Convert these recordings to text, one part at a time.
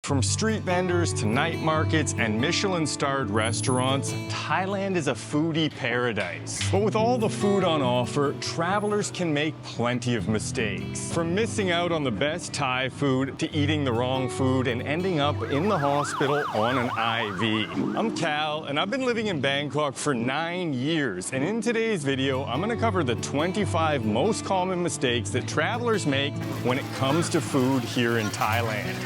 From street vendors to night markets and Michelin-starred restaurants, Thailand is a foodie paradise. But with all the food on offer, travelers can make plenty of mistakes. From missing out on the best Thai food to eating the wrong food and ending up in the hospital on an IV. I'm Cal, and I've been living in Bangkok for 9 years. And in today's video, I'm going to cover the 25 most common mistakes that travelers make when it comes to food here in Thailand.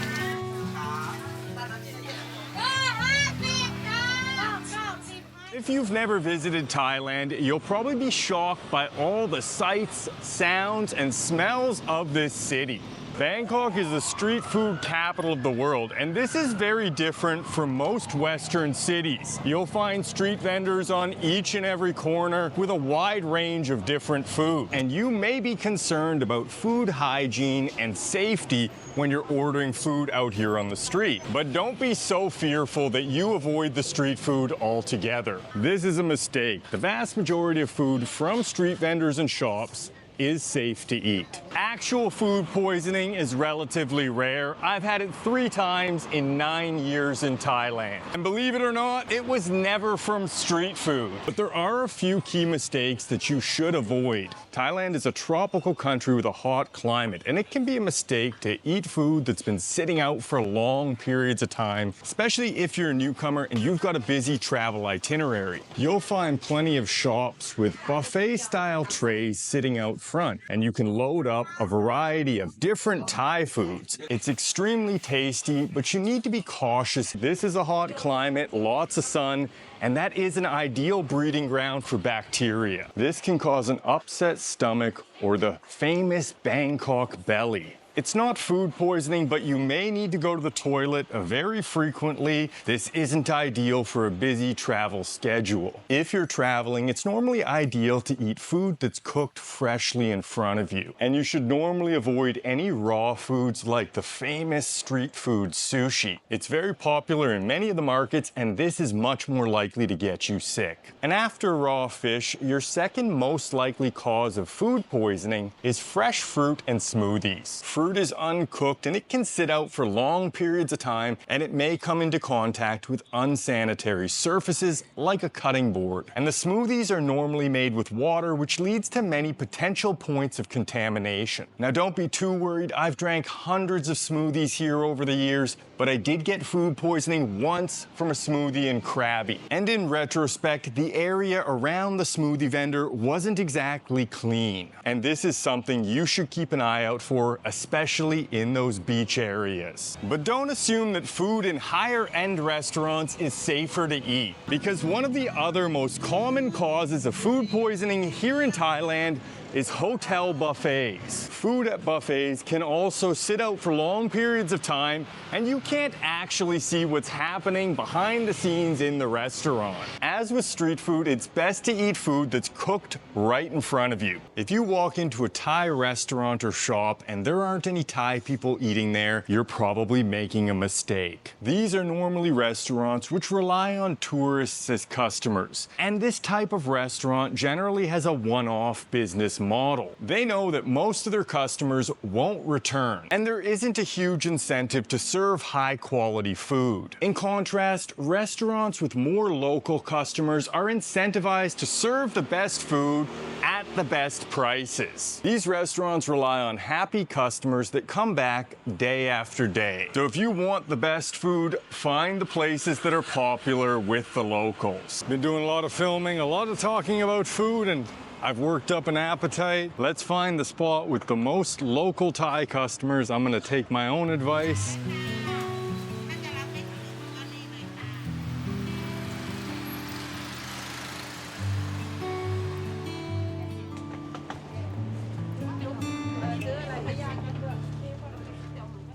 If you've never visited Thailand, you'll probably be shocked by all the sights, sounds, and smells of this city. Bangkok is the street food capital of the world, and this is very different from most Western cities. You'll find street vendors on each and every corner with a wide range of different food. And you may be concerned about food hygiene and safety when you're ordering food out here on the street. But don't be so fearful that you avoid the street food altogether. This is a mistake. The vast majority of food from street vendors and shops is safe to eat. Actual food poisoning is relatively rare. I've had it 3 times in 9 years in Thailand. And believe it or not, it was never from street food. But there are a few key mistakes that you should avoid. Thailand is a tropical country with a hot climate, and it can be a mistake to eat food that's been sitting out for long periods of time, especially if you're a newcomer and you've got a busy travel itinerary. You'll find plenty of shops with buffet-style trays sitting out front, and you can load up a variety of different Thai foods. It's extremely tasty, but you need to be cautious. This is a hot climate, lots of sun, and that is an ideal breeding ground for bacteria. This can cause an upset stomach or the famous Bangkok belly. It's not food poisoning, but you may need to go to the toilet very frequently. This isn't ideal for a busy travel schedule. If you're traveling, it's normally ideal to eat food that's cooked freshly in front of you. And you should normally avoid any raw foods like the famous street food sushi. It's very popular in many of the markets, and this is much more likely to get you sick. And after raw fish, your second most likely cause of food poisoning is fresh fruit and smoothies. Fruit is uncooked and it can sit out for long periods of time, and it may come into contact with unsanitary surfaces like a cutting board. And the smoothies are normally made with water, which leads to many potential points of contamination. Now, don't be too worried. I've drank hundreds of smoothies here over the years, but I did get food poisoning once from a smoothie in Krabi. And in retrospect, the area around the smoothie vendor wasn't exactly clean. And this is something you should keep an eye out for, especially in those beach areas. But don't assume that food in higher-end restaurants is safer to eat, because one of the other most common causes of food poisoning here in Thailand is hotel buffets. Food at buffets can also sit out for long periods of time, and you can't actually see what's happening behind the scenes in the restaurant. As with street food, it's best to eat food that's cooked right in front of you. If you walk into a Thai restaurant or shop and there aren't any Thai people eating there, you're probably making a mistake. These are normally restaurants which rely on tourists as customers, and this type of restaurant generally has a one-off business model. They know that most of their customers won't return, and there isn't a huge incentive to serve high-quality food. In contrast, restaurants with more local customers are incentivized to serve the best food at the best prices. These restaurants rely on happy customers that come back day after day. So if you want the best food, find the places that are popular with the locals. Been doing a lot of filming, a lot of talking about food, and I've worked up an appetite. Let's find the spot with the most local Thai customers. I'm gonna take my own advice.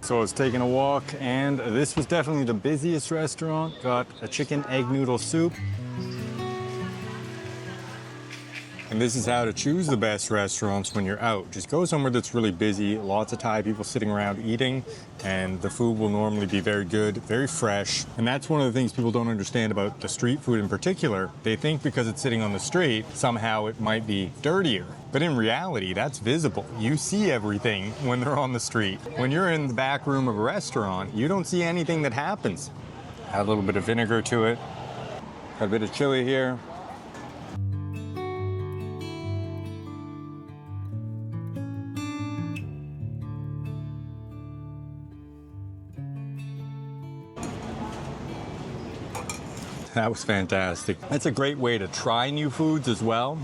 So I was taking a walk, and this was definitely the busiest restaurant. Got a chicken egg noodle soup. And this is how to choose the best restaurants when you're out. Just go somewhere that's really busy, lots of Thai people sitting around eating, and the food will normally be very good, very fresh. And that's one of the things people don't understand about the street food in particular. They think because it's sitting on the street, somehow it might be dirtier. But in reality, that's visible. You see everything when they're on the street. When you're in the back room of a restaurant, you don't see anything that happens. Add a little bit of vinegar to it. Got a bit of chili here. That was fantastic. That's a great way to try new foods as well.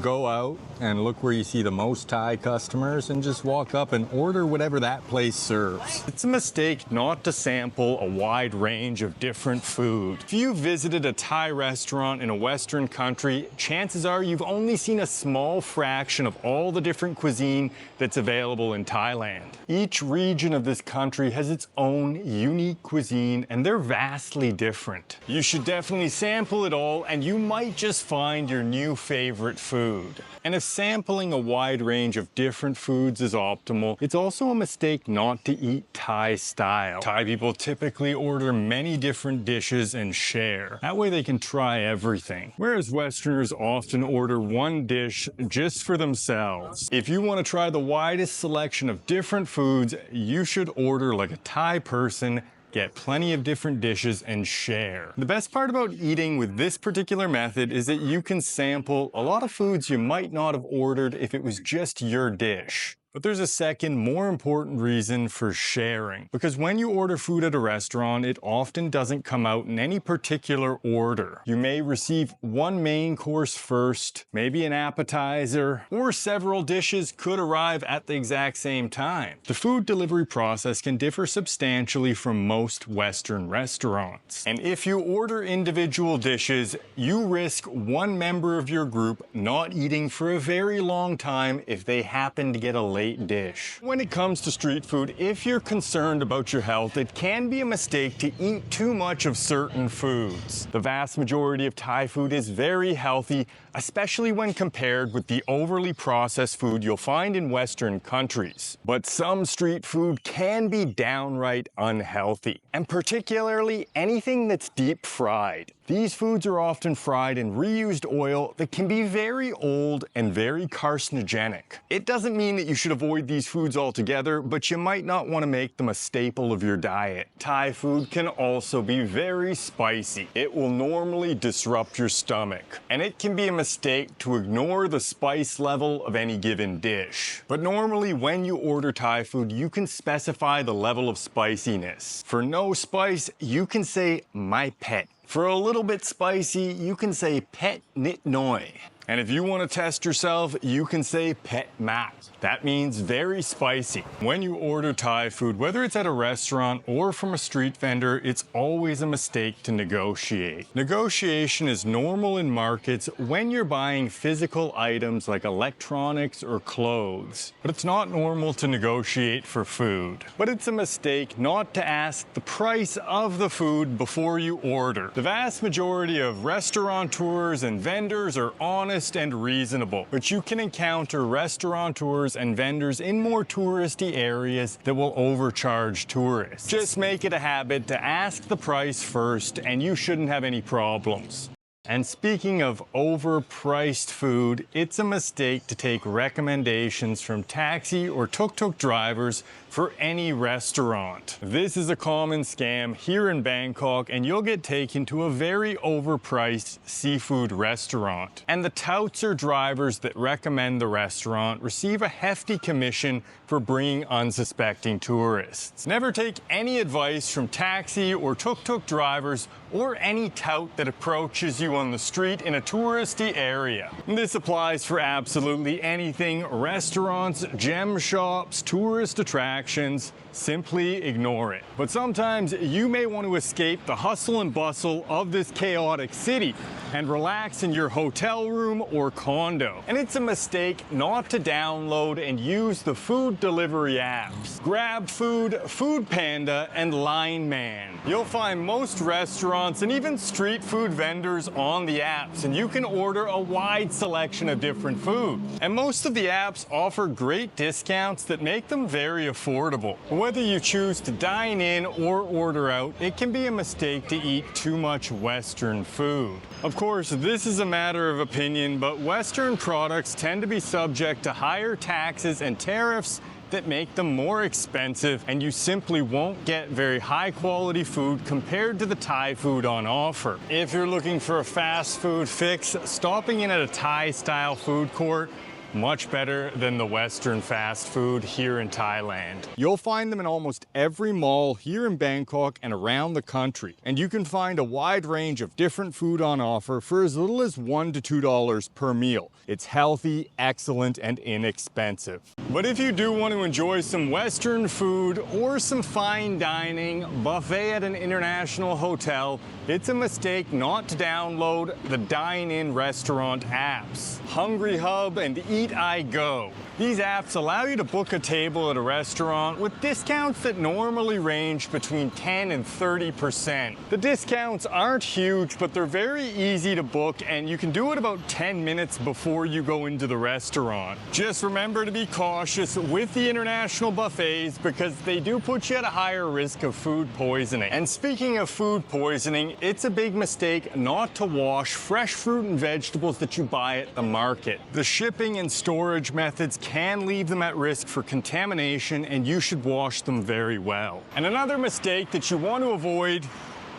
Go out and look where you see the most Thai customers and just walk up and order whatever that place serves. It's a mistake not to sample a wide range of different food. If you visited a Thai restaurant in a Western country, chances are you've only seen a small fraction of all the different cuisine that's available in Thailand. Each region of this country has its own unique cuisine, and they're vastly different. You should definitely sample it all, and you might just find your new favorite food. And if sampling a wide range of different foods is optimal, it's also a mistake not to eat Thai style. Thai people typically order many different dishes and share. That way they can try everything. Whereas Westerners often order one dish just for themselves. If you want to try the widest selection of different foods, you should order like a Thai person. Get plenty of different dishes and share. The best part about eating with this particular method is that you can sample a lot of foods you might not have ordered if it was just your dish. But there's a second, more important reason for sharing. Because when you order food at a restaurant, it often doesn't come out in any particular order. You may receive one main course first, maybe an appetizer, or several dishes could arrive at the exact same time. The food delivery process can differ substantially from most Western restaurants. And if you order individual dishes, you risk one member of your group not eating for a very long time if they happen to get a late dish. When it comes to street food, if you're concerned about your health, it can be a mistake to eat too much of certain foods. The vast majority of Thai food is very healthy, especially when compared with the overly processed food you'll find in Western countries. But some street food can be downright unhealthy, and particularly anything that's deep fried. These foods are often fried in reused oil that can be very old and very carcinogenic. It doesn't mean that you should avoid these foods altogether, but you might not want to make them a staple of your diet. Thai food can also be very spicy. It will normally disrupt your stomach, and it can be a mistake to ignore the spice level of any given dish. But normally when you order Thai food, you can specify the level of spiciness. For no spice, you can say "my pet." For a little bit spicy, you can say "pet nit noi." And if you want to test yourself, you can say "pet mat." That means very spicy. When you order Thai food, whether it's at a restaurant or from a street vendor, it's always a mistake to negotiate. Negotiation is normal in markets when you're buying physical items like electronics or clothes. But it's not normal to negotiate for food. But it's a mistake not to ask the price of the food before you order. The vast majority of restaurateurs and vendors are honest and reasonable, but you can encounter restaurateurs and vendors in more touristy areas that will overcharge tourists. Just make it a habit to ask the price first, and you shouldn't have any problems. And speaking of overpriced food, it's a mistake to take recommendations from taxi or tuk-tuk drivers for any restaurant. This is a common scam here in Bangkok, and you'll get taken to a very overpriced seafood restaurant. And the touts or drivers that recommend the restaurant receive a hefty commission for bringing unsuspecting tourists. Never take any advice from taxi or tuk-tuk drivers or any tout that approaches you on the street in a touristy area. This applies for absolutely anything: restaurants, gem shops, tourist attractions, distractions, simply ignore it. But sometimes you may want to escape the hustle and bustle of this chaotic city and relax in your hotel room or condo. And it's a mistake not to download and use the food delivery apps. GrabFood, Foodpanda, and Line Man. You'll find most restaurants and even street food vendors on the apps, and you can order a wide selection of different food. And most of the apps offer great discounts that make them very affordable. Whether you choose to dine in or order out, it can be a mistake to eat too much Western food. Of course, this is a matter of opinion, but Western products tend to be subject to higher taxes and tariffs that make them more expensive, and you simply won't get very high quality food compared to the Thai food on offer. If you're looking for a fast food fix, stopping in at a Thai style food court much better than the Western fast food here in Thailand. You'll find them in almost every mall here in Bangkok and around the country. And you can find a wide range of different food on offer for as little as $1 to $2 per meal. It's healthy, excellent, and inexpensive. But if you do want to enjoy some Western food or some fine dining, buffet at an international hotel, it's a mistake not to download the dine-in restaurant apps. Hungry Hub and Eat I Go. These apps allow you to book a table at a restaurant with discounts that normally range between 10 and 30%. The discounts aren't huge, but they're very easy to book, and you can do it about 10 minutes before you go into the restaurant. Just remember to be cautious with the international buffets because they do put you at a higher risk of food poisoning. And speaking of food poisoning, it's a big mistake not to wash fresh fruit and vegetables that you buy at the market. The shipping and storage methods can leave them at risk for contamination, and you should wash them very well. And another mistake that you want to avoid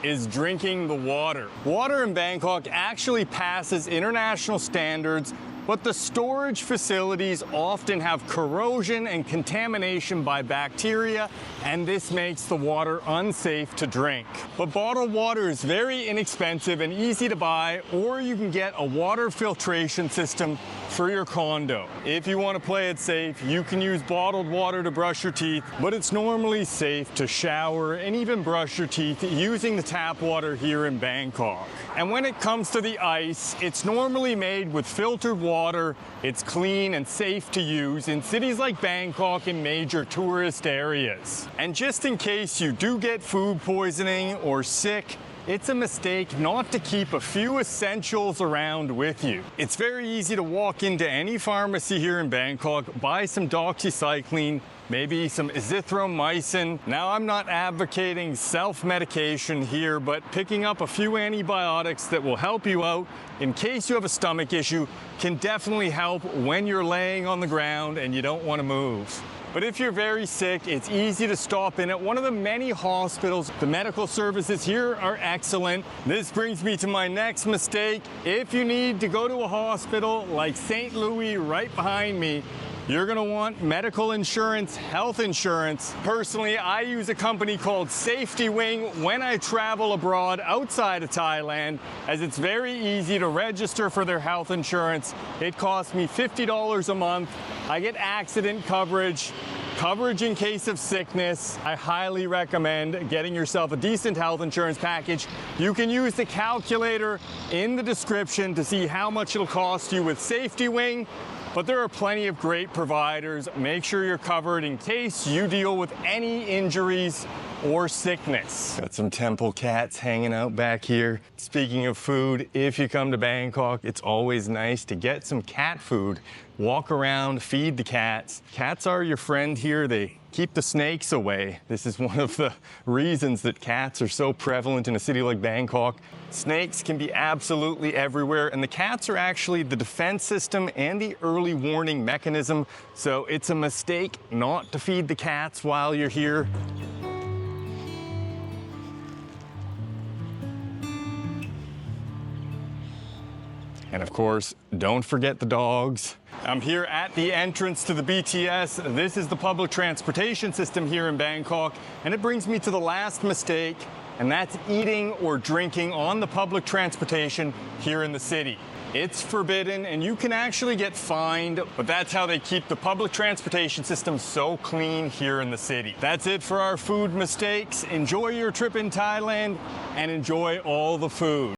is drinking the water. Water in Bangkok actually passes international standards, but the storage facilities often have corrosion and contamination by bacteria, and this makes the water unsafe to drink. But bottled water is very inexpensive and easy to buy, or you can get a water filtration system for your condo. If you want to play it safe, you can use bottled water to brush your teeth, but it's normally safe to shower and even brush your teeth using the tap water here in Bangkok. And when it comes to the ice, it's normally made with filtered water. It's clean and safe to use in cities like Bangkok and major tourist areas. And just in case you do get food poisoning or sick, it's a mistake not to keep a few essentials around with you. It's very easy to walk into any pharmacy here in Bangkok, buy some doxycycline, maybe some azithromycin. Now, I'm not advocating self-medication here, but picking up a few antibiotics that will help you out in case you have a stomach issue can definitely help when you're laying on the ground and you don't want to move. But if you're very sick, it's easy to stop in at one of the many hospitals. The medical services here are excellent. This brings me to my next mistake. If you need to go to a hospital like St. Louis right behind me, you're gonna want medical insurance, health insurance. Personally, I use a company called Safety Wing when I travel abroad outside of Thailand, as it's very easy to register for their health insurance. It costs me $50 a month. I get accident coverage in case of sickness. I highly recommend getting yourself a decent health insurance package. You can use the calculator in the description to see how much it'll cost you with Safety Wing. But there are plenty of great providers. Make sure you're covered in case you deal with any injuries or sickness. Got some temple cats hanging out back here. Speaking of food, if you come to Bangkok, it's always nice to get some cat food. Walk around, feed the cats. Cats are your friend here. They keep the snakes away. This is one of the reasons that cats are so prevalent in a city like Bangkok. Snakes can be absolutely everywhere, and the cats are actually the defense system and the early warning mechanism, so it's a mistake not to feed the cats while you're here. And of course, don't forget the dogs. I'm here at the entrance to the BTS. This is the public transportation system here in Bangkok. And it brings me to the last mistake. and that's eating or drinking on the public transportation here in the city. It's forbidden and you can actually get fined, but that's how they keep the public transportation system so clean here in the city. That's it for our food mistakes. Enjoy your trip in Thailand and enjoy all the food.